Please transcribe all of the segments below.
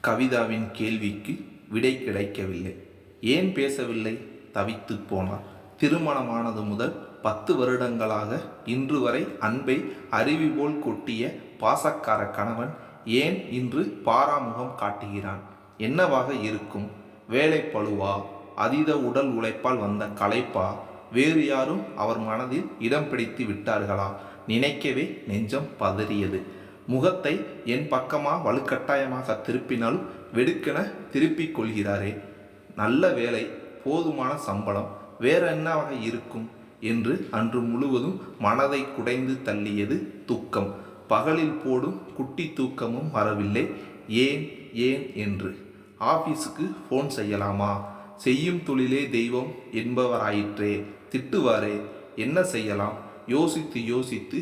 கவிதாவின் கேள்விக்கு விடை கிடைக்கவில்லை. ஏன் பேசவில்லை? தவித்து போனார். திருமணமானது முதல் 10 வருடங்களாக இன்று வரை அன்பை அருவி போல் கொட்டிய பாசக்கார கணவன் ஏன் இன்று பாராமுகம் காட்டுகிறான்? என்னவாக இருக்கும்? வேலை பளுவா? அதீத உடல் உழைப்பால் வந்த களைப்பா? வேறு யாரும் அவர் மனதில் இடம் பிடித்து விட்டார்களா? நினைக்கவே நெஞ்சம் பதறியது. முகத்தை என் பக்கமா வலுக்கட்டாயமாக திருப்பினால் வெடுக்கென திருப்பிக் கொள்கிறாரே. நல்ல வேலை, போதுமான சம்பளம், வேற என்னவாக இருக்கும் என்று அன்று முழுவதும் மனதை குடைந்து தள்ளியது துக்கம். பகலில் போடும் குட்டி தூக்கமும் வரவில்லை. ஏன் ஏன் என்று. ஆபீஸுக்கு ஃபோன் செய்யலாமா? செய்யும் தொழிலே தெய்வம் என்பவராயிற்றே. திட்டுவாரே. என்ன செய்யலாம்? யோசித்து யோசித்து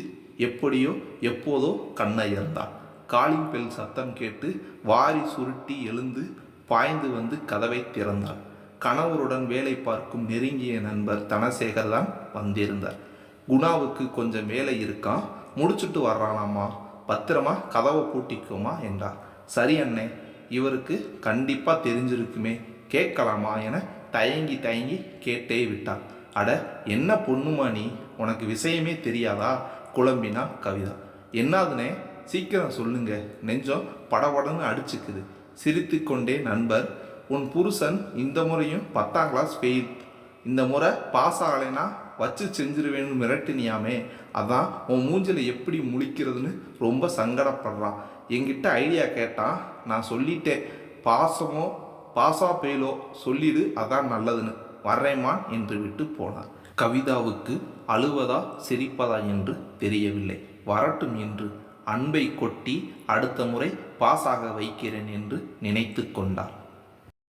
எப்படியோ எப்போதோ கண்ணயர்ந்தாள். காலிங் பெல் சத்தம் கேட்டு வாரி சுருட்டி எழுந்து பாய்ந்து வந்து கதவை திறந்தாள். கணவருடன் வேலை பார்க்கும் நெருங்கிய நண்பர் தனசேகர் தான் வந்திருந்தார். குணாவுக்கு கொஞ்சம் வேலை இருக்கான், முடிச்சுட்டு வர்றானாமா, பத்திரமா கதவை பூட்டிக்கோமா என்றார். சரி அண்ணே, இவருக்கு கண்டிப்பா தெரிஞ்சிருக்குமே, கேட்கலாமா என தயங்கி தயங்கி கேட்டே விட்டார். அட என்ன பொண்ணுமா நீ, உனக்கு விஷயமே தெரியாதா? குழம்பினா கவிதா. என்னாதுனே, சீக்கிரம் சொல்லுங்க, நெஞ்சம் படபடன்னு அடிச்சுக்குது. சிரித்து கொண்டே நண்பர், உன் புருஷன் இந்த முறையும் 10ஆம் கிளாஸ் ஃபெயில், இந்த முறை பாஸ் ஆகலைன்னா வச்சு செஞ்சிருவேன்னு மிரட்டினியாமே, அதான் உன் மூஞ்சில் எப்படி முழிக்கிறதுன்னு ரொம்ப சங்கடப்படுறான். என்கிட்ட ஐடியா கேட்டான், நான் சொல்லிட்டேன், பாஸா பெயிலோ சொல்லிடு, அதான் நல்லதுன்னு. வர்றேம்மான் என்று விட்டு போனார். கவிதாவுக்கு அழுவதா சிரிப்பதா என்று தெரியவில்லை. வரட்டும் என்று அன்பை கொட்டி அடுத்த முறை பாஸாக வைக்கிறேன் என்று நினைத்து கொண்டார்.